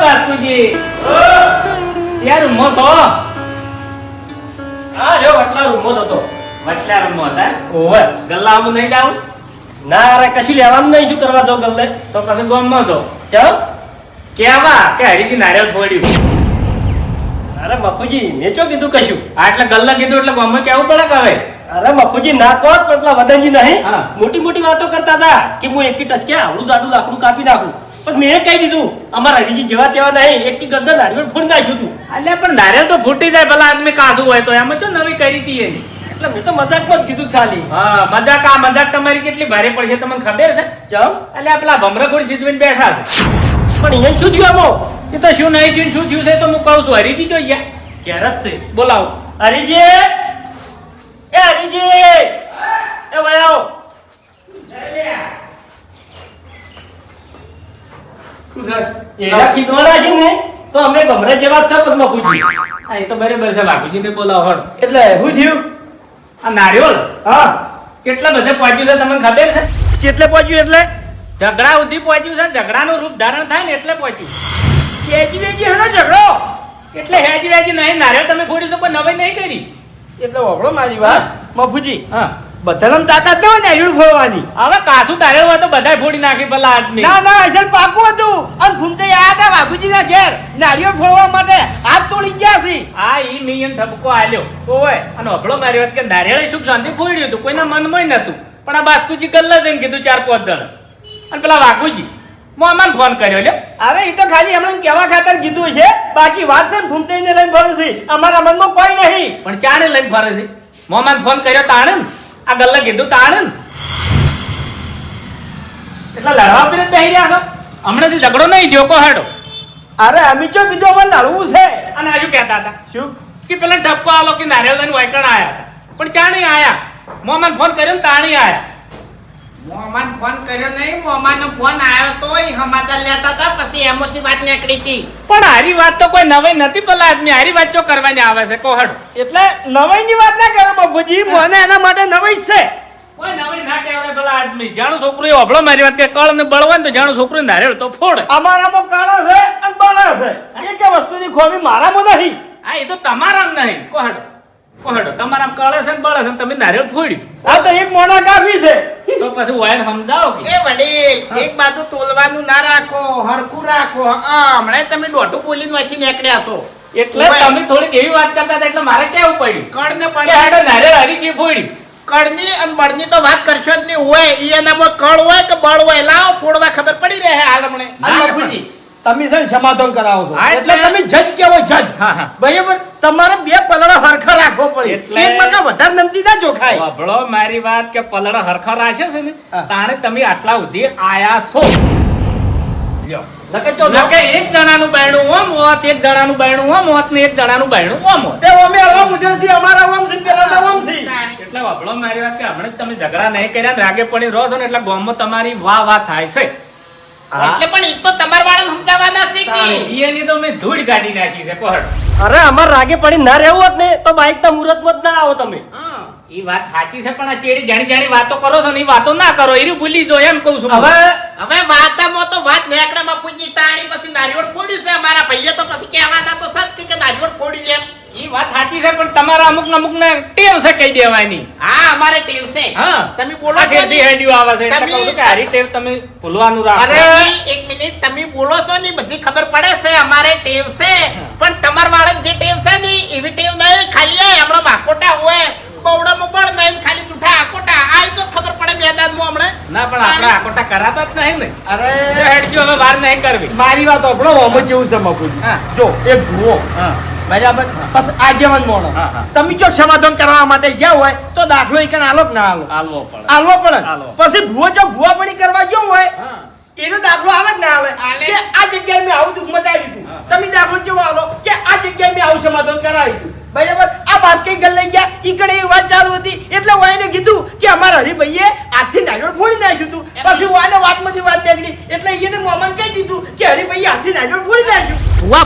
બાસ્કુજી યાર રૂમો છો? હા જો વટલા રૂમો હતો. વટલા રૂમો હતા? ઓવે ગલ્લામાં નહીં જાઉં? ના રે કશું લેવાનું નહીં. શું કરવા દો ગલ્લે? તો પછી ગોમમાં તો ચમ કેવા કે હરીથી નારિયેળ ફોડ્યું. અરે બાપુજી મેં ચો કીધું કશું. આ એટલે ગલ્લા કીધું એટલે ગોમમાં કેવું પડે કે હવે? અરે બાપુજી ના કહો તો એટલા વદનજી નહીં. હા. મોટી મોટી વાતો કરતા હતા કે હું એકી ટસકે આવડું જાડું લાકડું કાપી નાખું. પણ મેં કહી દીધું અમારા હરીજી જેવા તેવા નહીં. એક ગરદન નારિયેળ ફોડી નાખ્યું હતું. એટલે પણ નારિયેળ તો ફૂટી જાય ભલા આદમી કાસું હોય તો એમાં તો નવી કરી હતી એની. એટલે મેં તો મજાકમાં જ કીધું ખાલી. હા મજાક. આ મજાક તમારી કેટલી ભારે પડશે તમને ખબર છે? ચમ એટલે પેલા ભમરાખોડ સીધવીને બેઠા છે. પણ અહીંયા શું થયું આમાં? એ તો શું નહીં થયું શું થયું છે તો હું કહું છું. હરીજી જો ગયા ક્યારે જ છે. બોલાવો. હરીજી એ હરીજી એ વયાઓ. એના કીધવાના છે ને તો અમે ભમરા જેવા જ છે બાપુજી. હા એ તો બરાબર છે બાપુજીને બોલાવો હળ. એટલે શું થયું? આ નારિયેળ હા કેટલા બધે પહોંચ્યું છે તમને ખબર છે? ચેટલે પહોંચ્યું એટલે ઝઘડા સુધી પહોંચ્યું છે. ઝઘડાનું રૂપ ધારણ થાય ને એટલે પહોંચ્યું. વેજી હેનો ઝઘડો. એટલે હેજી વેજી નહીં નારિયેળ તમે ફોડ્યું તો કોઈ નવાઈ નહીં કરી. એટલે વગડો મારી વાત બાપુજી. હા બધાને તાકાત ન હોય નારિયેળ ફોડવાની. હવે કાસું નારિયેળ હોય તો બધાય ફોડી નાખી ભલા આદમી. ના ના અસલ પાકું હતું. અને ફૂમતે આયા હતા બાપુજીના ઘેર નારિયેળ ફોડવા માટે હાથ તોડી ગયા છે. આ ઈ મિયન ઠપકો આલ્યો ઓય અને અભળો મારી વાત કે નારિયેળ સુખ શાંતિ ફોડ્યું હતું કોઈના મનમાં નતું. પણ આ બાસ્કુજી ગલ્લા જઈને કીધું 4-5 જણ. અને પેલા વાઘુજી મોમાન ફોન કર્યો લ્યો. અરે એ તો ખાલી એમણે કેવા ખાતર કીધું છે. બાકી વાત છે ને ફૂમતે ને લઈને ફરે છે. અમારા મનમાં કોઈ નહીં. પણ ચાને લઈને ફરે છે. મોમાન ફોન કર્યો તાણે ને આ ગલ્લા કીધું તાણે ને એટલે લડવા પીને બેહી રહ્યા છો. હમણાંથી ઝઘડો નહીં થયો કો હેડો. અરે અમે ચો કીધું અમારે લડવું છે. અને આ શું કહેતા હતા શું કે પેલા ઠપકો આલો કે નારિયેળ લઈને વાયકણ આયા હતા. પણ ચા નહીં આયા. મોમાન ફોન કર્યો ને તાણી આયા. મોહમ્મદ ફોન કર્યો નહીં. મોહમ્મદનો ફોન આવ્યો તોય સમાચાર લેતા હતા. પછી એમાંથી વાત નીકળી હતી. પણ હારી વાત તો કોઈ નવાઈ નથી પેલા આદમી. હારી વાત ચો કરવાની આવે છે કો હેડો. એટલે નવાઈની વાત ના કરો બાપુજી. મને એના માટે નવાઈ જ છે. કોઈ નવાઈ ના કહેવાય પેલા આદમી. જાણું છોકરું એ અભળો મારી વાત કે કળ ને બળવા ને તો જાણું છોકરું નારિયેળ તો ફોડે. અમારામાં કાળા છે અને બાળા છે. એક વસ્તુની ખોમી મારામાં નહીં. હા એ તો તમારામ નહીં કોહડો કોહડો તમારામ કળે છે ને બળે છે ને તમે નારિયેળ ફોડ્યું. આ તો એક મોણા કાફી છે. તો પછી વાયણ સમજાવો કે એ વડીલ એક બાજુ તોલવાનું ના રાખો, હરખું રાખો. હમણાં તમે દોઢું બોલીને અહીંથી નીકળ્યા છો. એટલે તમે થોડીક એવી વાત કરતા હતા એટલે મારે કેવું પડ્યું કળ ને કે પડે હેડો નારિયેળ હરીજી ફોડી. કળની અને બળની તો વાત કરશો જ નહીં. હોય ઈ એનામાં કળ હોય કે બળ હોય લાવો ફોડવા ખબર પડી રહે હાલ હમણે. ના, બાપુજી તમે છે ને સમાધાન કરાવો છો. હા, એટલે એટલે તમે જજ કેવો જજ. હા, હા. બરાબર તમારે બે પલડા હરખા રાખવો પડે. એટલે- એક મકા વધારે નમતી ના જોખાય. અભળો મારી વાત કે પલડા હરખા રાખે છે ને હા. તાણે તમે આટલા સુધી આયા છો. લ્યો નકે જો નકે એક જણાનું બાયણું ઓમ હોત, એક જણાનું બાયણું ઓમ હોત ને એક જણાનું બાયણું ઓમ હોત. તે અમે હવા મુજબ અમારા ઓમ છે પેલા તો ઓમ છે. એટલે અભળો મારી વાત કે હમણાં જ તમે ઝઘડા નહીં કર્યા ને રાગે પડી રહો છો ને એટલે ગામમાં તમારી વાહ વાહ થાય છે. એટલે પણ ઈ તો તમારા વાળાને સમજાવવાના છે કે એની તો મેં ધૂળ કાઢી નાખી છે કોહડ. અરે અમાર રાગે પડી ના રહેવું હોત ને તો બાઈક ના મુહૂર્તમાં જ ના આવો તમે. હા. ઈ વાત સાચી છે પણ આ ચેડી જાણી જાણી વાતો કરો છો ને ઈ વાતો ના કરો. એરી ભૂલી જો એમ કહું છું. હવે હવે વાતામાં તો વાત નેકડામાં પૂજી તાણી પછી નારિયેળ ફોડ્યું છે. અમારા ભાઈએ તો પછી કહેવાના તો સચ કે નારિયેળ ફોડી એમ. ઈ વાત સાચી છે પણ તમારા અમુક ને ટેવ છે કહી દેવાની. હા અમારે ટેવ છે. હા તમે બોલો છો આખેથી ને? હેડ્યું આવે છે એટલે તમે- કહું છું કે હારી ટેવ તમે ભૂલવાનું રાખો. અરે એક મિનિટ તમે બોલો છો ને બધી ખબર પડે છે. અમારે ટેવ છે પણ તમારા વાળા જે ટેવ છે ને એવી ટેવ નહીં. ખાલી આ હમણાં બાકોટા હોય બવડામાં બળ નહીં ખાલી જૂઠા આકોટા આ તો ખબર પડે મેદાનમાં હમણાં. ના પણ આપણે આકોટા કરાતા જ નહીં ને. અરે જો હેડજો હવે વાર નહીં કરવી. મારી વાત આપણો ઓમ જ જેવું છે મકુજી. હા. જો એક ભૂવો હા બરાબર બસ આગેવાન મોણો હા, હા. તમે જો સમાધાન કરવા માટે ગયા હોય તો દાખલો એક આલો કે ના આલો હાલવો પડે. આલવો પડે. આલો. પછી ભૂવો જો ભૂવાપણી કરવા ગયો હોય હા. એનો દાખલો આવે કે ના આવે આલે. કે આ જગ્યાએ મેં આવું દુઃખ મચાવ્યું હતું. હા. તમે દાખલો કેવો આલો કે આ જગ્યાએ મેં આવું સમાધાન કરાવ્યું હતું. બરાબર આ બાસ્કેટ ગલ લઈ ગયા ઈકડે એ વાત ચાલુ હતી એટલે હું એને કીધું કે અમારા હરિભાઈએ હાથથી નારિયેળ ફોડી નાખ્યું હતું. પછી હું આને વાતમાંથી વાત નીકળી એટલે એને મોમાન કહી દીધું કે હરિભાઈએ હાથથી નારિયેળ ફોડી નાખ્યું.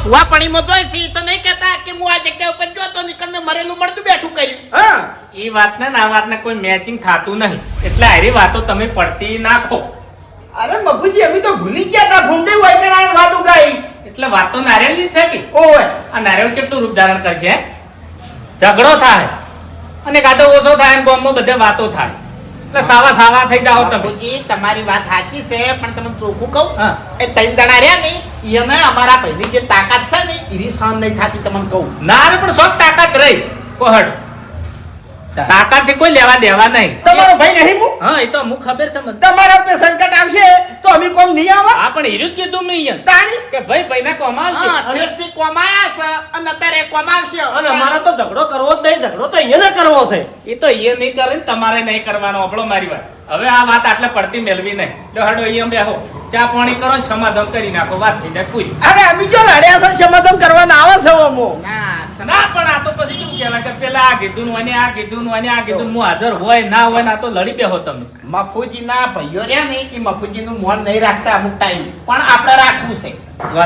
ભૂવા પાણીમાં જોઈ છે ઈ તો નહીં કહેતા કે હું આ જગ્યા ઉપર ગયો તો નીકળને મરેલું મળતું બેઠું કર્યું. હા ઈ વાતને ને આ વાતને કોઈ મેચિંગ થાતું નહીં એટલે હારી વાતો તમે પડતી નાખો. અરે મફુજી અમે તો ભૂલી ગયા તા ભૂમતે હોય કે આ વાત ઉગાઈ એટલે વાત તો નારિયેળની જ છે કે ઓય આ નારિયેળ કેટલું રૂપ ધારણ કરશે હે? ઝઘડો થાય અને કાંટો ઓછો થાય અને ગામમાં બધે વાતો થાય એટલે સાવા થઈ જાઓ તમે બાપુજી તમારી વાત સાચી છે પણ તમે ચોખ્ખું કહું હા. એ ત્રણ જણા રહ્યા ને એને અમારા ભાઈની જે તાકાત છે ને એની સહન નહીં થતી તમને કહું ના રે પણ શોખ તાકાત રહી કોહડ તાકાતથી કોઈ લેવા દેવા નહીં તમારો ભાઈ નહીં હું હા એ તો અમુક ખબર છે મને તમારા ઉપર સંકટ આવશે તો અમે કોમ નહીં આવે હા પણ હીરું જ કીધું મેં અહીંયા તાણી કે ભાઈ ભાઈના કોમાવશે હા ઠેરથી કોમાયા છે અને અત્યારે કોમાવશે અને અમારે તો ઝઘડો કરવો જ નહીં, ઝઘડો તો અહીંયા કરવો છે. એ તો એ નહીં કરે ને તમારે નહીં કરવાનો આપણો મારી વાત હવે આ વાત આટલે પડતી મેળવી નહીં જો હડો અહીંયા બેહો ચા પાણી કરો સમાધાન કરી નાખો વાત થઈ જાય પૂરી અરે અમે જો લડ્યા છે સમાધાન કરવાના આવે છે અમો ના ના પણ આ તો પછી શું કહેવાય કે પેલા આ કીધું ને આ કીધું ને આ કીધું હું હાજર હોય ના હોય ના તો લડી બેહો તમે મફુજીના ભાઈઓ રહ્યા ને એ મફુજીનું મોન નહીં રાખતા અમુક ટાઈમ પણ આપણે રાખવું છે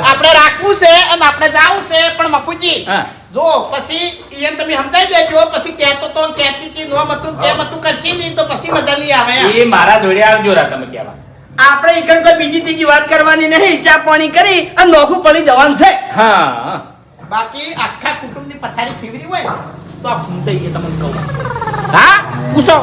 આપણે રાખવું છે અને આપણે જાવું છે પણ મફુજી હા. જો પછી એમ તમે સમજાઈ દેજો પછી કહેતો તો કહેતી હતી નો મતું તે મતું કરશી નહીં તો પછી મજા નહીં આવે એમ. એ મારા જોડે આવજો રા તમે કહેવા આપણે એકણ કોઈ બીજી ત્રીજી વાત કરવાની નહીં ચા પાણી કરી અને નોખું પડી જવાનું છે હા બાકી આખા કુટુંબની પથારી ફેવરી હોય તો આ ફૂમતાઈએ તમને કહું હા પૂછો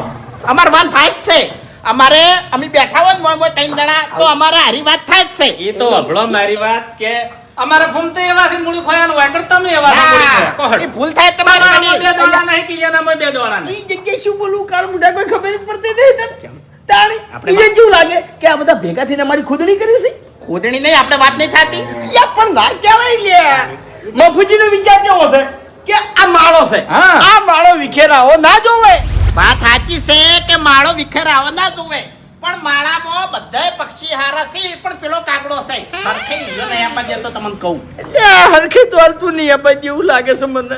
અમાર વાત થાય જ છે અમારે અમે બેઠા હોય ને મોય મોય ત્રણ જણા તો અમારે હારી વાત થાય જ છે એ તો હભળો મારી વાત કે અમારા ફૂમતે એવા છે મૂળી ખોયાનું હોય પણ તમે એવા છે મૂળી ખોયા. હા, કોહડ. એ ભૂલ થાય તમારી તમારામાં બે બધી. દોડા નહીં કે એનામાં બે દોડા નહીં. જી જગ્યાએ શું બોલું કાલ મુઢા કોઈ ખબર જ પડતી નહીં તને તાણી આપણે એ જેવું લાગે કે આ બધા ભેગા થઈને અમારી ખુદણી કરી છે ખોદણી નહીં આપણે વાત નહીં થતી યા પણ ના કહેવાય લે મફુજીનો વિચાર કેવો છે કે આ માળો છે હા. આ માળો વિખેરાવો ના જોવે વાત સાચી છે કે માળો વિખેરાવો ના જોવે પણ માળામાં બધાય પક્ષી હારા છે પણ પેલો કાગડો છે સરખે ઈયો નહીં આપવા દેતો તમને કહું યા હરખી તો હાલતું નહીં આ ભાઈ જેવું લાગે છે મને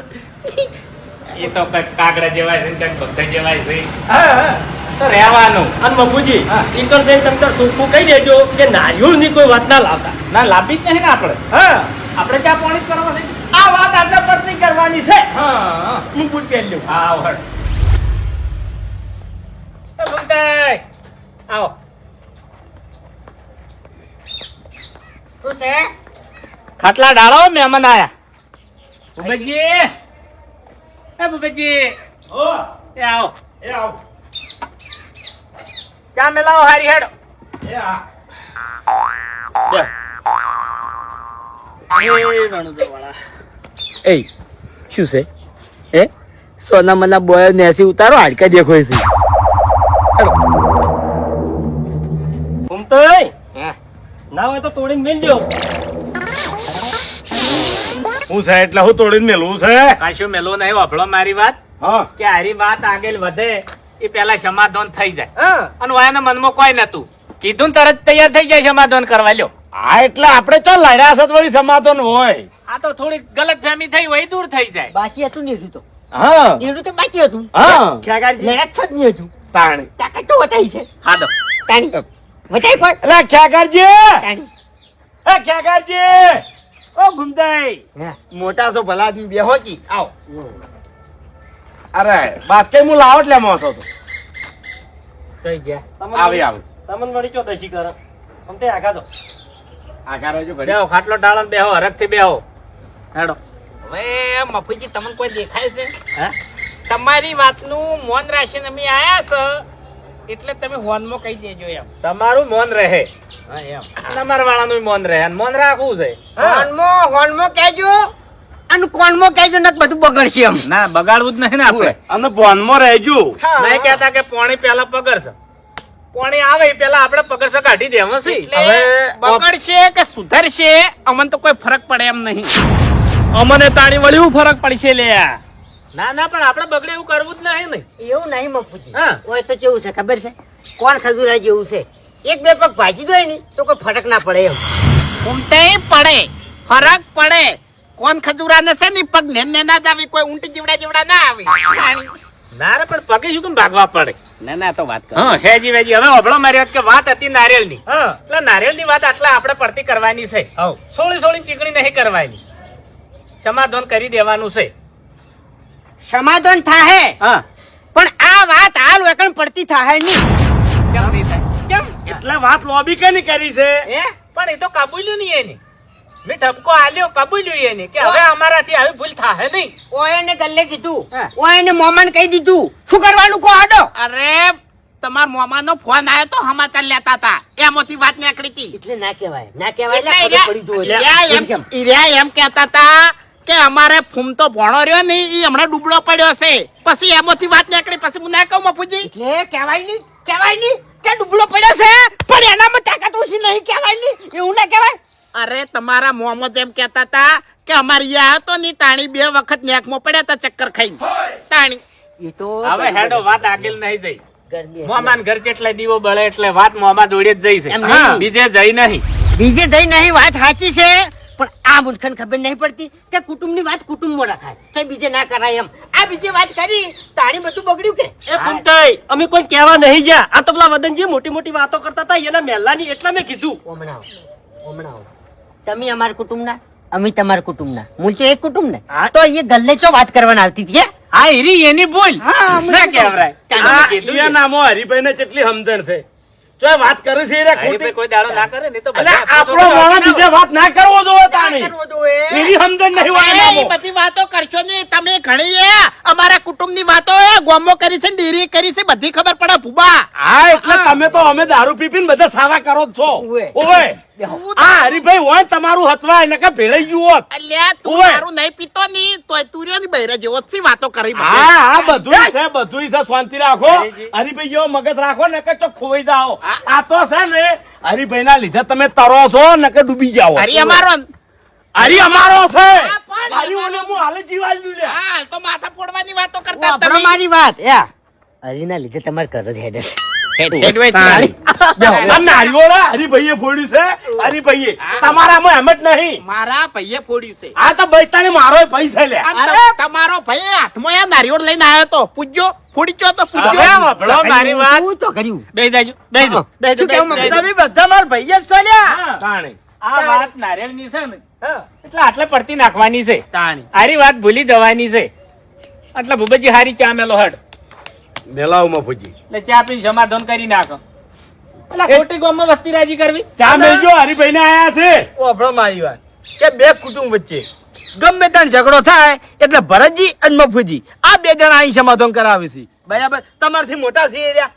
એ તો કંઈક કાગડા જેવાય છે ને કંઈક બધા જેવાય છે હા હા તો રહેવાનું અને બાપુજી હા. ઈકર જઈને તમે તાર ચોખ્ખું કહી દેજો કે નારિયેળની કોઈ વાત ના લાવતા. ના લાભી જ નહીં ને આપણે હા આપણે ચા પાણી જ કરવા છે આ વાત આટલા પરથી કરવાની છે હા હું બૂટ પહેરી લઉં હા આવો હળ. એ ફૂમતાઈ, આવો શું છે ખાટલા ડાળો મહેમાન આયા ભૂપતજી એ ભૂપતજી ઓ એ આવો એ આવ ચા મેલાવો હારી હેડો એ આ બે. એ રણુજાવાળા. એ શું છે હે સોના મના બોય નેસી ઉતારો હાડકા દેખોય છે ઘૂમતોય ના હોય તો તોડીને મેલજો. હું છે એટલે હું તોડીને મેલવું છે કાશું મેલો નહીં વાપરો મારી વાત હા કે હારી વાત આગળ વધે એ પેલા સમાધાન થઈ જાય હા અને વાયના મનમાં કોઈ નતું કીધું ને તરત તૈયાર થઈ જાય સમાધાન કરવા લ્યો હા એટલે આપણે ચો લડ્યા છે વળી સમાધાન હોય આ તો થોડી ગલત ફહેમી થઈ હોય એ દૂર થઈ જાય બાકી હતું ને એટલું તો હા એટલું તો બાકી હતું હા લડત જ નહીં હતું તાણી તાકાત તો વટાઈ છે હા દો તાણી વટાઈ કોણ એટલે ખ્યાગારજી તાણી એ ખ્યાગારજી ઓ ગુમદાઈ હા. મોટા છો ભલા આદમી બેહો કી આવો અરે બાસ્કે હું લાવટ લે મોસો તો થઈ ગયા તમને આવી આવી તમને વળી ચો દશી કરે સમતે આગા તો આકાર જો ઘડી બેહો ખાટલો ડાળો ને બેહો હરખથી બેહો હેડો હવે મફુજી તમને કોઈ દેખાય છે હે તમારી વાતનું મોન રાખીને અમે આયા છે એટલે તમે હોનમાં કહી દેજો એમ તમારું મૌન રહે હા એમ નંબર વાળાનું મૌન રહે અને મૌન રાખવું છે હોનમાં કહેજો અને કોનમાં કહેજો ને બધું બગડશે એમ ના બગાડવું જ નહીં ને આપણે અને બોનમાં રહેજો નહીં કહેતા કે પોણી પેલા પગડશે પોણી આવે એ પેલા આપણે પગડશે કાઢી દેવું છે એટલે બગડશે કે સુધરશે અમને તો કોઈ ફરક પડે એમ નહીં અમને તાણી વળી હું ફરક પડશે લે ના ના પણ આપણે બગડે એવું કરવું જ નહીં ને એવું નહીં મફુજી હા. હોય તો કેવું છે ખબર છે કોણ ખજૂરા જેવું છે એક બે પગ ભાજી દો ને તો કોઈ ફરક ના પડે એમ ઉમટે પડે ફરક પડે કોણ ખજૂરા ને છે ને પગ ને ના જ આવી કોઈ ઊંટ જીવડા જીવડા ના આવી ના રે પણ પગે શું કેમ ભાગવા પડે ના ના તો વાત હા હેજી વેજી હવે હોભળો મારી વાત કે વાત હતી નારિયેળની હા એટલે નારિયેળની વાત આટલે આપણે પડતી કરવાની છે આવ સોળી સોળી ચીકણી નહીં કરવાની સમાધાન કરી દેવાનું છે સમાધાન થાહે હા પણ આ વાત હાલ વેકણ પડતી થાહે નહીં કેમ નહીં થાય કેમ એ એટલે વાત લોબી કેની કરી છે હે પણ એ તો કબૂલ્યું નહીં એને મેં ઠપકો આલ્યો કબૂલ્યું એને કે હવે અમારાથી આવી ભૂલ થાય નહીં. ઓયને ગલ્લે કીધું હા. ઓયને મોમાન કહી દીધું શું કરવાનું કો હાડો અરે તમાર મોમાનો ફોન આવ્યો તો સમાચાર લેતા હતા એમાંથી વાત નીકળી હતી એટલે ના કહેવાય ના કહેવાય એટલે એટલે ખબર પડી જુઓ એટલે. ઈર્યા એમ કહેતા હતા કે અમારે ફૂમ તો ભણો રહ્યો ને ઈ હમણાં ડૂબળો પડ્યો છે પછી એમાંથી વાત નીકળી પછી હું ના કહું મફુજી એટલે કહેવાય નહીં કે ડૂબળો પડ્યો છે પણ એનામાં તાકાત ઓછી નહીં કહેવાય નહીં એવું ના કહેવાય. અરે તમારા મોહમ્મદ એમ કહેતા હતા કે અમારી યા હતો ની તાણી 2 વખત નેકમાં પડ્યા હતા ચક્કર ખાઈને તાણી એ તો હવે હેડો વાત આગળ નહીં જઈ ગરમી મોમાન ઘર જેટલે દીવો બળે એટલે વાત મોમા જોડે જ જઈ છે એમ નહીં. બીજે જઈ નહીં. બીજે જઈ નહીં વાત સાચી છે પણ આ મૂર્ખને ખબર નહીં પડતી કે કુટુંબની વાત કુટુંબમાં રખાય તો બીજે ના કરાય એમ આ બીજે વાત કરી તાણી બધું બગડ્યું કે એ ફૂમતાઈ અમે કોઈ કહેવા નહીં ગયા આ તો પેલા વદનજી મોટી મોટી વાતો કરતા હતા એના મહેલાની એટલે મેં કીધું ઓમણાઓ તમે અમારા કુટુંબના અમે તમારા કુટુંબના મૂળ તો એક કુટુંબ ને હા. તો એ ગલ્લે ચો વાત કરવાની આવતી હતી હે? હા હીરી એની ભૂલ હા, અમે ના તો- કહેવાય. આ અમે કીધું ઈયા નામો હરીભાઈ ને કેટલી સમજણ છે જો વાત કરે છે રે હરીભાઈ ખોટી કોઈ દાડો ના કરે ને તો એટલે બધા આપણો માણસ બીજે વાત ના કરવો જોવે તાણી કરવો જોઈએ. એની સમજણ નહીં હોય અરે, નામો ઈ બધી વાતો કરશો નહીં તમે ઘણી અમારા કુટુંબની વાતો ગોમો કરી છે ડેરી કરી છે બધી ખબર પડે ભૂબા હા એટલે તમે તો અમે દારૂ પી પીને બધા સાવા કરો જ છો ઓવે. ઓવે આ હરીભાઈ હોય ને તમારું હચવાય ને કે ભેળાઈ ગયું હોત અલ્યા તું ઓવે. મારું નહીં પીતો ની તોય તુર્યો ની બૈરા જેવો જ સી વાતો કરી બધી. હા હા બધું છે શાંતિ રાખો હરીભાઈ જેવો મગજ રાખો ને કે ચોક ખોવાઈ જાઓ આ તો છે ને હરીભાઈ ના લીધે તમે તરો છો ને કે ડૂબી જાઓ હરી અમારો હરી અમારો છે પણ હરી ઓને હું હાલે જીવાડી દઉં લે હા હાલ તો માથા ફોડવાની વાતો ઓ, કરતા આપણો તમે મારી વાત હરીના લીધે તમારે ઘર જ હેડે છે તાળી. આ નારિયોળા હરીભાઈએ ફોડ્યું છે હરીભાઈએ તમારામાં એમ જ નહીં મારા ભાઈએ ફોડ્યું છે આ તો બૈતાણી મારો ભાઈ છે લે તમારો ભાઈ હાથમાં આ નારિયોળ લઈને આવ્યો તો પૂજ્યો ફોડી ચો તો હવે પૂજ્યો વાપરો મારી વાત હું તો કર્યું બેહી જાજો બેહી જાઓ, બેહી જાઓ, શું કહેવું બેહી જાઓ. તમે બધા મારા ભાઈ જ છો લ્યા હા. તાણી આ વાત નારિયેળની છે ને એટલે આટલે પડતી નાખવાની છે તાણી હારી વાત ભૂલી જવાની છે એટલે ભૂપતજી હારી ચા મેલો હડ મેલાવમાં ફૂજી એટલે ચા પીને સમાધાન કરી નાખો એટલે ખોટી ગામમાં વસ્તી રાજી કરવી ચા મેલજો હરીભાઈ ને આયા છે ઓ આપણો મારી વાત કે બે કુટુંબ વચ્ચે ગમે ત્યાં ઝઘડો થાય એટલે ભરતજી અને મફુજી આ 2 જણા અહીં સમાધાન કરાવે છે બરાબર તમારથી મોટા છે એ રહ્યા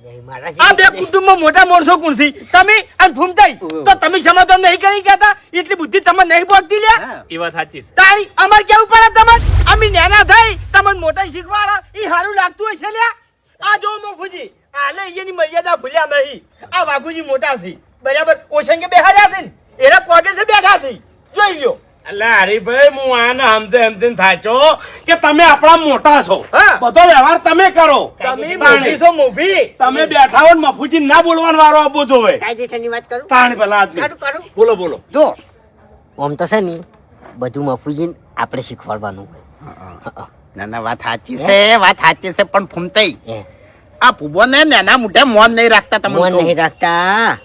નહીં, મારા આ 2 કુટુંબમાં મોટા માણસો કોણ છે તમે અને ફૂમતાઈ તો તમે સમાધાન નહીં કરી કહેતા એટલી બુદ્ધિ તમને નહીં પહોંચતી લ્યા એ વાત સાચી છે તારી અમાર કેવું પડે તમાર અમે નાના થઈ તમને મોટા શીખવાડા એ સારું લાગતું હશે લ્યા આ જો મફુજી આલે એની મર્યાદા ભૂલ્યા નહીં આ વાઘુજી મોટા છે બરાબર ઓછંગે બેહાર્યા છે ને એના પોકે છે બેઠા છે જોઈ લ્યો એટલે હરીભાઈ હું આને સમજે થાચો કે તમે આપણા મોટા છો હા. બધો વ્યવહાર તમે કરો તમે તાણી. મોભી છો મોભી તમે બેઠા હો ને મફુજી ના બોલવાનો વારો આપવો જોવે કાયદેસરની વાત કરું તાણી પેલા આદમી કાઢું. બોલો બોલો જો આમ તો છે ને બધું મફુજીને આપણે શીખવાડવાનું હોય ના ના વાત સાચી છે વાત સાચી છે પણ ફૂમતાઈ એ, આ ભૂબો ને નાના મોઢે મોન નહીં રાખતા તમે મોન નહીં રાખતા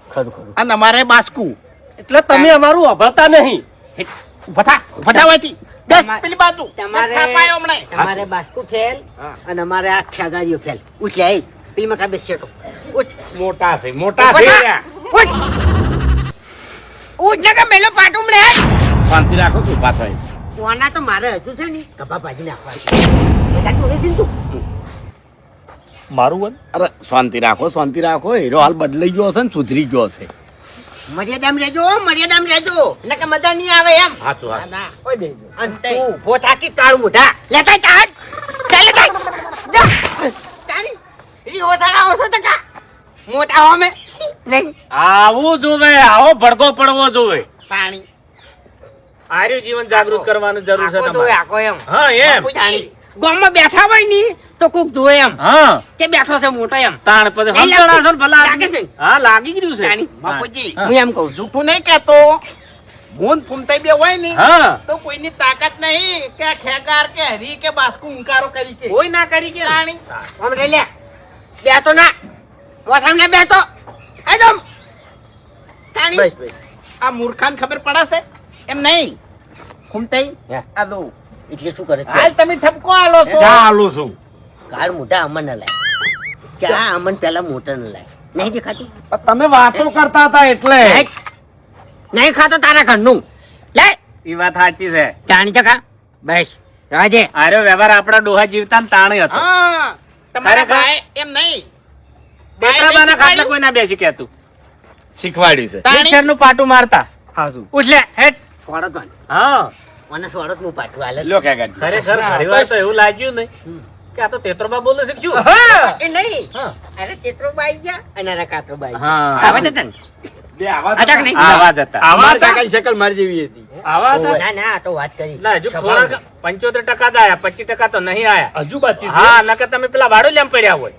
ખરું અને અમારે બાસ્કુ એટલે તમે અમારું અભળતા નહીં બધા વાતી પેલી બાજુ તમારે થાપાયો હમણાં તમારે બાસ્કુ ફેલ અને અમારે આ ખ્યાગારીઓ ફેલ ઉઠ લે પેલી માં કાબે શેટો ઉઠ મોટા છે મોટા છે ઉઠ ઉઠ ને કે મેલો પાટુમ લે શાંતિ રાખો તું ઉભા થાય કોના તો મારે હજુ છે ને કપા ભાજી નાખવા બધા જોડે છે ને તું મારું વન અરે શાંતિ રાખો હીરો હાલ બદલાઈ ગયો છે ને સુધરી ગયો છે મર્યાદામાં રહેજો નકે મજા નહીં આવે એમ હાચું હાચું. ના ઓય બેજો અને તું ઉભો થાકી કાળું મોઢા લેતા ચાલ ચાલ લેતા જા તારી ઈ હોસાડા હોસો તકા મોટા હોમે નહીં આવું જોવે આવો ભડકો પડવો જોવે પાણી આર્યું જીવન જાગૃત કરવાનું જરૂર છે આખો તમારે આખો એમ હા એમ પૂછી. ગામમાં બેઠા હોય ની તો કોક જોવે એમ હા કે બેઠો છે મોટો એમ તાણ પછી નહીં સમજણા છો ને ભલા લાગે છે. હા લાગી જ રહ્યું છે તાણી. બાપુજી હા. હું એમ કહું છું જૂઠું નહીં કહેતો ભૂન ફૂમતાઈ બે હોય ને હા તો કોઈની તાકાત નહીં કે આ ખેગાર કે હરી કે બાસ્કુ ઉંકારો કરી છે કોઈ ના કરી કે રાણી આમ રે લે બેઠો ના મોસામ ને બેઠો એકદમ તાણી બસ બસ આ મૂર્ખાને ખબર પડે છે એમ નહીં ફૂમતાઈ હે. આ દો એટલે શું કરે હાલ તમે ઠપકો આલો છો ચાલુ છું કાળ મોટા અમન ન લાય ચા અમન પેલા મોટા ન લાય નહીં દેખાતું પણ તમે વાતો કરતા હતા એટલે નહીં ખાતો તારા ઘરનું લે ઈ વાત સાચી છે. જાણી ચકા બસ રાજે આર્યો વ્યવહાર આપણા ડોહા જીવતા ને તાણે હતો. હા તમારા ખરેખર? ભાઈ એમ નહીં બેતરાબાના ખાટલે કોઈ ના બેસી કહેતું. શીખવાડ્યું છે તાણી? પિક્ચરનું પાટું મારતા. હા શું ઉઠ લે, હેટ. છોડો તો ને. હા મને છોડો તો હું પાછું હાલે લ્યો ક્યાં ગાડી ખરેખર ઘણી વાર તો એવું લાગ્યું ને કે આ તો તેતરોબા બોલે છે કે શું? એ નહીં અરે ચિત્રો બાઈ ગયા અને અરે કાતરો બાઈ હા. આવે તો તને બે આવા અટક નહીં આવા જ હતા. મારા કાકાની શકલ મારી જેવી હતી. આવા હતા? ના ના આ તો વાત કરી ના, હજુ થોડાક 75% જ આયા, 25% તો નહીં આયા. હજુ બાકી છે હા, નકર તમે પેલા વાડો લેમ પડ્યા હોય.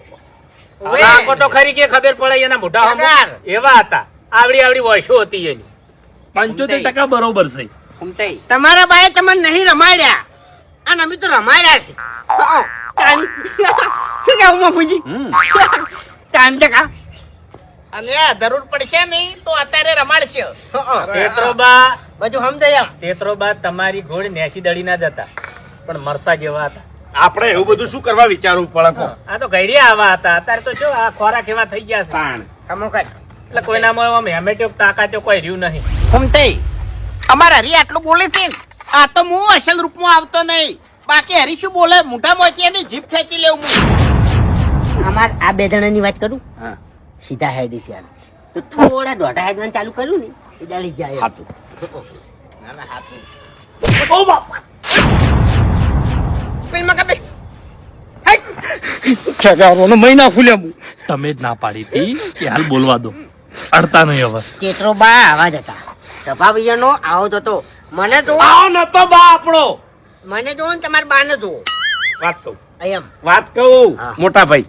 ઓવે. હવે આંખો તો ખરી કે ખબર પડે એના મોઢા સામું. કાકાર. એવા હતા. આવડી આવડી વોશો હતી એની. 75% બરોબર છે. ઘૂમતાઈ. તમારા બાએ તમને નહીં રમાડ્યા અને અમે તો રમાડ્યા છે તો આવો, તાણી. શું કેવું બાપુજી તાણ ટકા અને આ જરૂર પડશે નહીં તો અત્યારે રમાડશે તેતરોબા બધું સમજાય એમ તેતરોબા તમારી ઘોડ નેસી દડીના જ હતા, પણ મરસા જેવા હતા. આપણે એવું બધું શું કરવા વિચારવું પડે કો આ તો ગઈડિયા આવા હતા. અત્યારે તો શું આ ખોરાક એવા થઈ ગયા છે. તાણ કમો કર એટલે કોઈનામાં આમ હેમેટ્યો તાકાત્યો કોઈ રહ્યું નહીં. ઘૂમતાઈ અમારા હરી આટલું બોલે છે ને, આ તો હું અસલ રૂપમાં આવતો નહીં. બાકી હરી શું બોલે મોઢા મોચી એની જીભ ખેંચી લેવું હું. અમાર આ બે જણાની વાત કરું હા સીધા હેડી છે હાલ. તો થોડા દોઢા હેડવાનું ચાલુ કર્યું ને એ દાડી જાય એમ. સાચું ના, ના, હાથું. ઓ બાપા પેલમાં કાપે છગારોનો મહિના ફૂલ્યા તમે જ ના પાડી હતી કે હાલ બોલવા દો, અડતા નહીં હવે. ચેતરો બા આવા જ હતા સભાવિયાનો આવો જ હતો મને તો આવો નતો બા આપણો મને જો ને તમારા બાને જો વાત કહું એમ વાત કહું હા. મોટા ભાઈ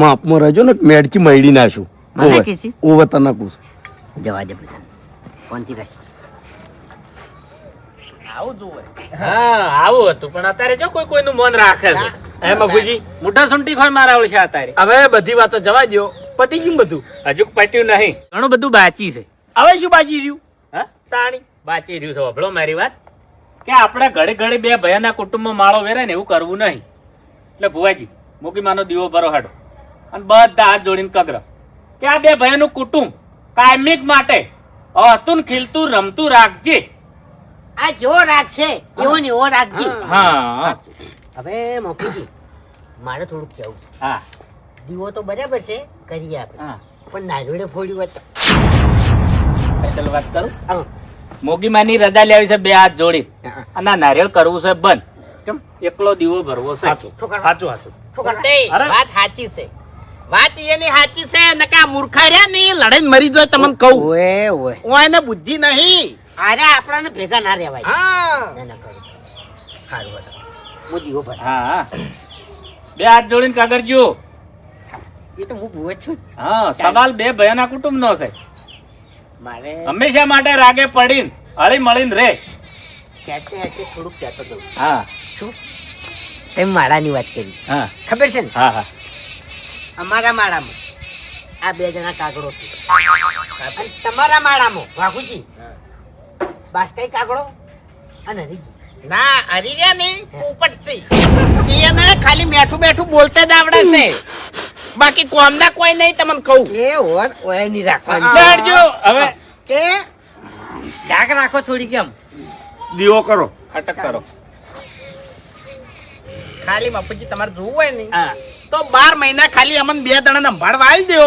માપમાં રહેજો ને મેડચી મળી નાશું મને કીધી? ઓવે તને પૂછ જવા દે બધા ફોનથી રહેશે આવું જોવે. હા, આવું હતું. પણ અત્યારે જો કોઈ કોઈનું મન રાખે છે. હે મફુજી મોઢા સુંટી ખોય મારા ઓળશે અત્યારે. હવે બધી વાતો જવા દ્યો પતી ગયું બધું હજુ પટ્યું નહીં. ઘણું બધું બાકી છે. હવે શું બાજી રહ્યું હા? તાણી બાકી રહ્યું છે. સાંભળો મારી વાત, કે આપણે ઘડી ઘડી બે ભયાના કુટુંબમાં માળો વેરાય ને એવું કરવું નહીં. એટલે ભુવાજી મૂકી માનો દીવો ભરો હાડો અને બધા હાથ જોડીને કગર કે આ બે ભયાનું કુટુંબ કાયમિક માટે હસતું ને ખીલતું રમતું રાખજે. આ જેવો રાખશે એવો ને એવો રાખજી હા હવે મફુજી મારે થોડુંક કહેવું છે. હા દીવો તો બરાબર છે કરીએ આપણે હા. પણ નાનોડે ફોડ્યું હોત તો. ચાલો વાત કરું. હા. મોગી માની રજા લેવી છે બે હાથ જોડી હા. અને આ નારિયેળ કરવું છે બંધ. કેમ? એકલો દીવો ભરવો છે. શું કરવા? સાચું સાચું. શું કરવા? ઘૂમતાઈ, અરે. વાત સાચી છે. વાત એની સાચી છે નકા મૂર્ખા રહ્યા ને લડાઈને મરી જાય તમને કહું. ઓએ ઓએ ઓયને બુદ્ધિ નહીં. અરે આપણાને ભેગા ના રહેવાય હા ના ના કરું સારું હતો હું દીવો ભર હા હા. બે હાથ જોડીને કાગરજો. એ તો હું ભૂવો જ છું હા, સવાલ બે ભયાના કુટુંબ નો છે. મારે હંમેશા માટે રાગે પડીને હળી મળીને રે. કહેતે કહેતે થોડુંક કહેતો દઉં હા શું તમે માળાની વાત કરી હા ખબર છે ને હા હા. અમારા માળામાં આ બે જણા કાગડો છે અને તમારા માળામાં વાઘુજી બાસ્કાઈ કાગડો અને હરીજી ના હરી રહ્યા ને પોપટ છે એને ખાલી મેઠું બેઠું બોલતે જ આવડે છે બાકી કોમના કોઈ નહીં તમને કહું. એ ઓર ઓય ની રાખવાની બેઠજો હવે. કે ઢાક રાખો થોડી કેમ દીવો કરો અટક કરો. ખાલી બાપુજી તમારે જોવું હોય ને હા તો 12 મહિના ખાલી અમને બે જણા સંભાળવા આવી દો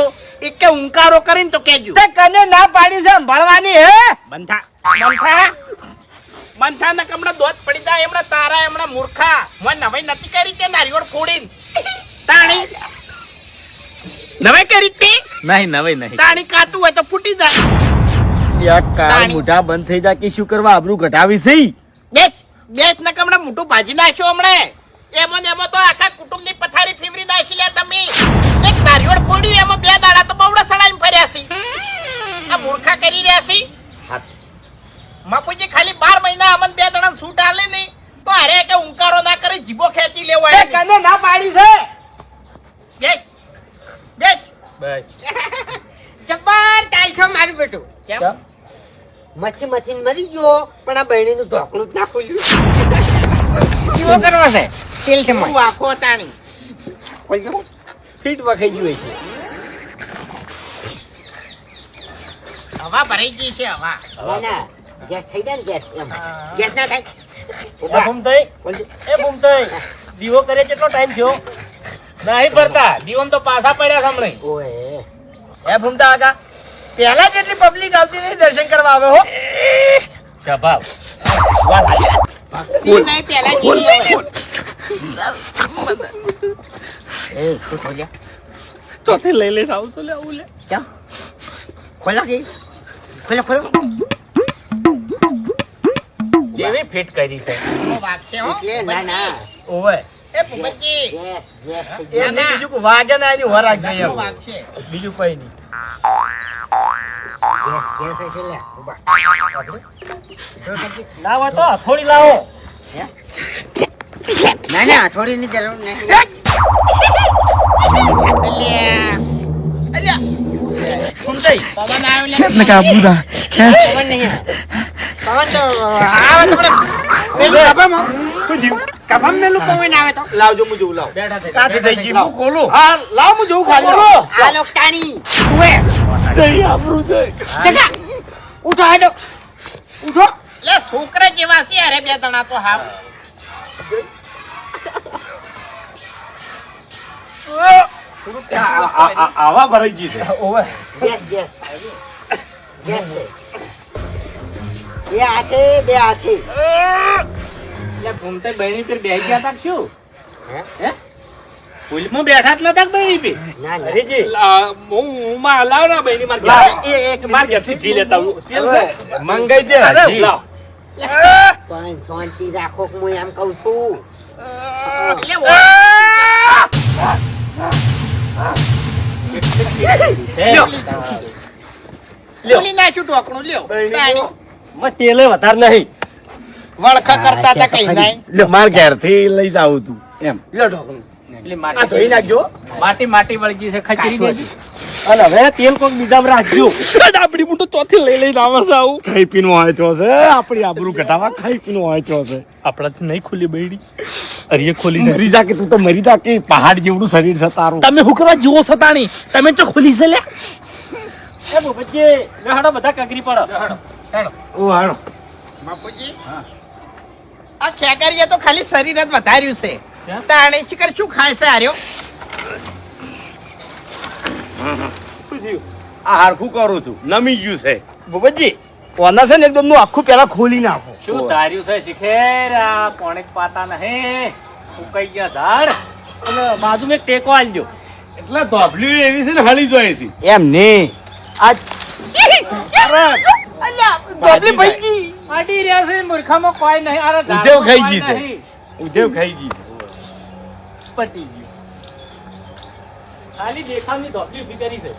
એક કે ઉંકારો કરીને તો કેજો. તે કને ના પાડી છે ભળવાની હે બંધા બંધા બંધા ને કમણા દોત પડી જાય એમણે તારા એમણે મૂર્ખા મને નવાઈ નથી કરી તે નારિયોળ ફોડીને તાણી નવાઈ કરી તે નહીં નવાઈ નહીં. તાણી કાચું હોય તો ફૂટી જાય. યાર કાળ તાણી. મોઢા બંધ થઈ જાય કે શું કરવા આબરૂ ઘટાવી છે બેસ બેસ ને કમણા મોટું ભાજી નાખ્યો હમણે એમાં ને એમાં તો આખા કુટુંબની પથારી ફેવરી નાખી લે તમે. એક નારિયોળ ફોડ્યું એમાં બે દાડા તો બવડા સડાઈને ફર્યા છે. આ મૂર્ખા કરી રહ્યા છે. બાપુજી ખાલી 12 મહિના અમને બે જણા છૂટ આલે ને તો અરે કે ઉંકારો ના કરે જીભો ખેંચી લેવો તે હોય. કને ના પાડી છે બેસ બેસ બસ. જબ્બર ચાલશો મારું બેટું કેમ મચ્છી મચ્છી મરી ગયો પણ આ બહેણીનું ઢોકણું જ ના ખોલ્યું કેવો કરવો છે તેલ છે તું આખો તાણી ફીટ વખાઈ ગયું છે હવા ભરાઈ ગઈ છે હવા ના ના ગેસ થઈ જાય ને ગેસ એમ ગેસ ના થાય એ ભૂમતાઈ, એ ભૂમતાઈ, દીવો કરે કેટલો ટાઈમ થયો? નહીં ભરતા દીવમ તો પાછા પડ્યા સાંભળે. ઓએ એ ભૂમતા આગા પહેલા જેટલી પબ્લિક આવતી નહીં દર્શન કરવા આવે હો. સ્વભાવ ઈ નહીં પેલા જેવી હવે. એ શું ખોલ્યા ચોથી લઈ લઈને આવું છું લે, આવું લે. ચા ખોલ્યા કે ખોલ્યા જેવી ફિટ કરી છે. એનો વાઘ છે હો એટલે ના ના ઓવે એ ભૂપતજી ગેસ ગેસ થઈ એ ગયો ના. બીજું કોઈ વાગે ના એની વર રાખજો એનો એમ. વાઘ છે બીજું કઈ નહીં. ગેસ ગેસ છે લે ઉભા ના હોય તો હથોડી લાવો. ના ના થોડીની જરૂર નહીં અલ્યા ભૂમતાઈ, પવન આવ્યો લે પવન નહીં પવન તો આવે તો પેલું કપામાં કપામાં મેલું પવન આવે તો લાવજો હું જોઉં, લાવ. બેઠા થઈ કાંથી થઈ ગઈ? જાઓ. હું ખોલું. હા, લાવ હું જોઉં ખાલી. આ લોક તાણી ઉવે જય આબરૂ જય. જગા ઉઠો હાડો ઉઠો લે છોકરા જેવા છે અરે બે જણા તો હાવ આવા ભરાઈ ગઈ છે ઓવે. ગેસ ગેસ ગેસ છે બે હાથે બે હાથે એટલે ઘૂમતે બહેણી પર બેસી ગયા તા કે શું? હે? હે? પુલમાં બેઠા જ નતા કે બહેણી પર? ના ના હરીજી, હું માં લાવ ના બહેની માર લાવ. એક માર ઘેરથી જી લેતા આવું. તેલ છે? મંગાઈ દે અરે, જી. લાવ. પણ શાંતિ રાખો કે હું એમ કહું છું એટલે છે. ખોલી નાખ્યું ટોકણું લ્યો તાણી. માં તેલે વધારે નહીં. વળખા કરતા હતા કઈ નહીં લ્યો, માર ઘેરથી લઈ જાવ તું એમ લ્યો ઢોકણું. પેલી આ ધોઈ નાખજો. માટી વળગી છે ખચરી દેજી. અને હવે તેલ કોક બીજામાં રાખજો. આપડી મોટો ચોથી લઈ લઈને આવે છે આવું. ખાઈ પીનું હોય તો છે આપણી આબરૂ ઘટાવા ખાઈ પીનું હોય તો છે આપણાથી નહીં ખુલી બૈડી. અરે ખોલી મરી જા કે તું તો મરી જા કે પહાડ જેવડું શરીર છે તારું તમે હું કરવા જીવો છો તાણી? તમે તો ખુલી છે લ્યા. એ ભૂપતજી, લે હાડો બધા કાગરી પડો. ઓ હાલો બાપુજી આ ખેકરીએ તો ખાલી શરીર જ વધાર્યું છે તાણે શિખર શું ખાય છે આર્યો આ હારખું કરું છું નમી ગયું છે ભૂપતજી, ઓના છે ને એકદમ નું આખું પેલા ખોલી નાખો. શું ધાર્યું છે શિખેર? આ પોણે પાતા નહીં ઉકાઈ ગયા ધાડ. અને બાજુમાં એક ટેકો આલજો. એટલે ધોબલી એવી છે ને હળી જોઈએ છે એમ નહીં. આ ધોબલી પૈકી. અડી રહ્યા છે મૂર્ખામાં કોઈ નહીં. અરે ધાડમાં ઉધેવ ખાઈ કોઈ ગઈ છે. નહીં. ઉધેવ ખાઈ ગઈ પટી ગયું. ખાલી દેખાવની ધોપલી ઊભી કરી છે.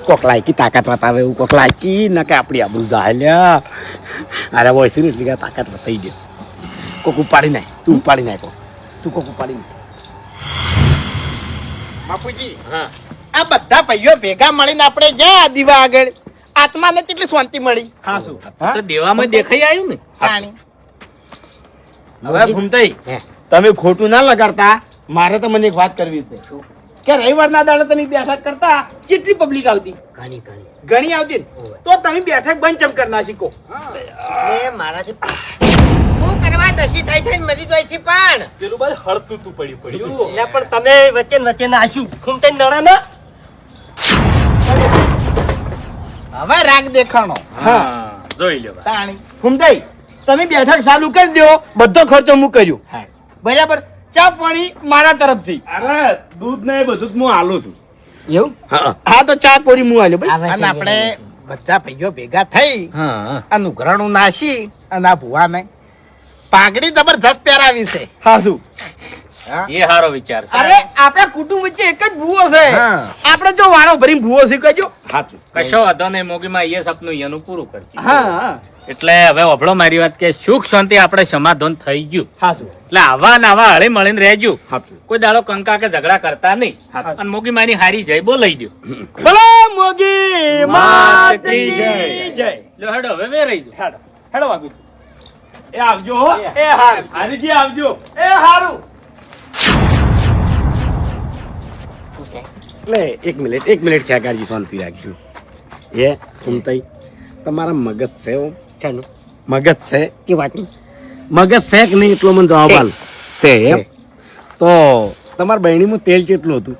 કોક લાયકી તાકાત બતાવે એવું કોક લાયકી ના કે આપણી આબરૂ જાહેલ્યા અરે હોય છે ને એટલી કાંઈ તાકાત બતાવી દે કોક ઉપાડી નાખ તું ઉપાડી નાખો તું કોક ઉપાડી નાખ બાપુજી આ બધા ભાઈઓ ભેગા મળીને આપણે જ્યાં દીવા આગળ આત્માને કેટલી શાંતિ મળી હા શું? તો દેવામાં દેખાઈ આવ્યું ને. તાણી હવે ભૂમતાઈ, હે. તમે ખોટું ના લગાડતા. મારે તો મને એક વાત કરવી છે કે રવિવારના દાડે તમે બેઠક કરતા કેટલી પબ્લિક આવતી? ઘણી ઘણી ઘણી આવતી ને? તો તમે બેઠક બંધ ચમ કરી ના શીખો. એટલે મારાથી શું કરવા દસી થઈ થઈને મરી જાય છે પણ પેલું બધું હળતું તું પડ્યું પડ્યું. એટલે પણ તમે વચ્ચે વચ્ચે નાખ્યું. ખૂમતાઈ નડા ના. હવે રાગ દેખાણો હા જોઈ લ્યો. તાણી ભૂમતાઈ, તમે બેઠક ચાલુ કરી દો, બધો ખર્ચો હું કર્યો. બરાબર? ચા પાણી મારા તરફથી. અરે દૂધ ને એ બધું જ હું આલું છું એવું? હા હા, તો ચા કોરી હું આલ્યો ભાઈ. આવે છે અને આપણે બધા ભાઈઓ ભેગા થઈ હા અને ઉઘરાણું નાસી અને આ ભુવાને પાઘડી જબરજસ્ત પહેરાવી છે હા શું? એ સારો વિચાર છે. અરે આપણા કુટુંબ વચ્ચે એક જ ભૂવો છે. હા. આપણે જો વારો ભરીને ભૂવો શીખજો. સાચું કશો વાંધો નહીં. મોગીમાં એ સપનું એનું પૂરું કરશે. હા એટલે હવે વભળો મારી વાત કે સુખ શાંતિ આપણે સમાધાન થઈ ગયું. હા શું? એટલે આવા ને આવા હળી મળીને રહેજો. સાચું કોઈ દાડો કંકા કે ઝઘડા કરતા નહીં. અને મોગી માની હારી જય બોલાઈ દો. બોલો મોગી માત કી જય. જય. લો હેડો હવે વે રહી જાઓ. હેડો હેડો વાગી. એ આવજો હો એ હારું. હારીજી આવજો એ હારું. શું છે એટલે એક મિનિટ ખેગારજી શાંતિ રાખજો એ સુનતાઈ તમારા મગજ છે હો? ચાલો મગજ છે તે વાત મગજ છે કે નહીં એટલો મને જવાબ આલ છે એમ તો તમારા બહેણીમાં તેલ કેટલું હતું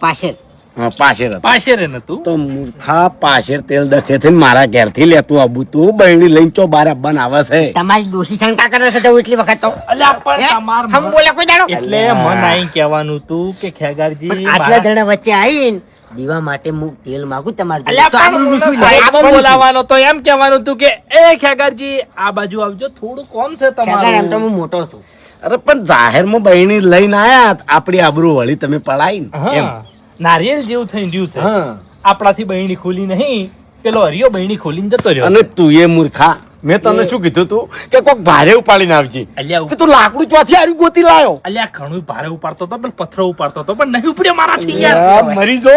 પાછળ હા પાછળ હતું પાછેરે નતું તો મૂર્ખા પાછળ તેલ દખે છે મારા ઘેરથી લેતું આબુ તું બહેણી લઈને ચો બાર આવવાના આવે છે તમારી ડોશી શંકા કરે છે તો એટલી વખત તો અલ્યા પણ હે? તમાર હમ બોલે કોઈ દાડો એટલે મન આઈ કહેવાનું તું કે ખેગારજી પણ આટલા જણા વચ્ચે આવીને દીવા માટે હું તેલ માંગુ તમારે અલ્યા તો આબરૂનું પણ શું લે? સાહેબ આપણું શું? બોલાવાનો તો એમ કહેવાનું તું કે એ ખેગારજી આ બાજુ આવજો થોડું કોમ છે ખેગાર એમ તો તમારું હું મોટો છું અરે પણ જાહેરમાં બહેણી લઈને આયા આપણી આબરૂ વળી તમે પડાઈ ને એમ હા નારિયેલ જેવું થઈ રહ્યું છે હા આપણાથી બહેણી ખોલી નહીં પેલો હરિયો બહેણી ખોલીને જતો રહ્યો અને તું એ મૂર્ખા મેં તને શું કીધું તું કે કોક ભારે ઉપાડીને આવજે અલ્યા કે તું લાકડું ચોથી આર્યું ગોતી લાયો અલ્યા ઘણું ભારે ઉપાડતો હતો પણ પથ્થરો ઉપાડતો હતો પણ નહીં ઉપડ્યો મારાથી યાર યાર, મરી જો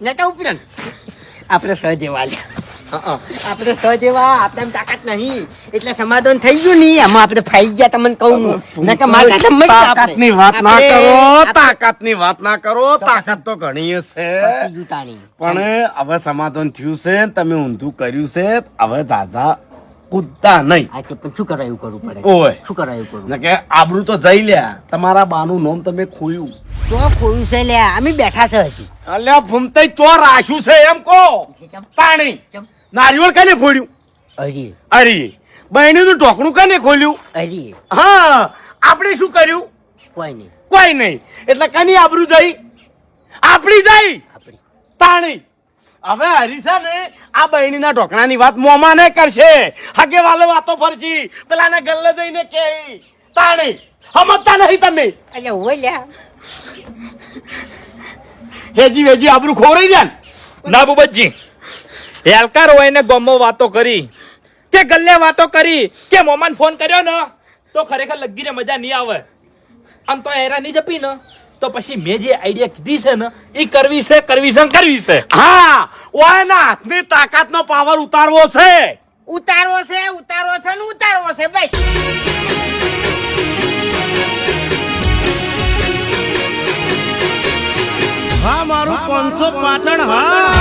નતા ઉપરણ આપણે સહજેવા આપણે સહજેવા આપણે એમ તાકાત નહીં એટલે સમાધાન થઈ ગયું નહીં આમાં આપણે ફાઈ ગયા તમને કહું નકર મારા કાકા મરી ગયા આપણે. તાકાતની વાત ના આપણે- કરો આપણે તાકાતની વાત ના કરો તાકાત તો ઘણી જ છે પતી ગયું તાણી. પણ હવે સમાધાન થયું છે તમે ઊંધું કર્યું છે હવે જાજા કૂદતા નહીં આ તો પણ શું કરાયું કરવું પડે ઓય શું કરાયું કરવું ને કે આબરૂ તો જઈ લ્યા તમારા બાનું નામ તમે ખોયું તો કોયું છે લે અમે બેઠા છે હજી અલ્યા ફૂમતાઈ ચોર રાખ્યું છે એમ કો તાણી ચમ. નારિયેળ કને ફોડ્યું અરે અરે બહેણીનું ઢોકણું કને ખોલ્યું અરે હા આપણે શું કર્યું કોઈ નહીં કોઈ નહીં એટલે કની આબરૂ જઈ આપણી જઈ આપણી તાણી હવે હરીસા ને આ બહેણીના ઢોકણાની વાત મોમાં ને કરશે હગે વાલે વાતો ફરશી પેલાને ગલ્લે જઈને કે તાણી સમજતા નહીં તમે અલ્યા હોય લ્યા હેજી વેજી આબરૂ ખોરાઈ જાય ને ના બુબજી હેલકાર હોય ને ગમો વાતો કરી કે ગલ્લે વાતો કરી કે મોમાન ફોન કર્યો ને તો ખરેખર લગીને મજા નહીં આવે આમ તો હેરા નહીં જપી ને તો પછી મેં જે આઈડિયા કીધી છે ને એ કરવી છે કરવી છે હા ઓયના હાથની તાકાતનો પાવર ઉતારવો છે ઉતારો છે ને ઉતારવો છે બસ હા મારું 500 પાટણ હા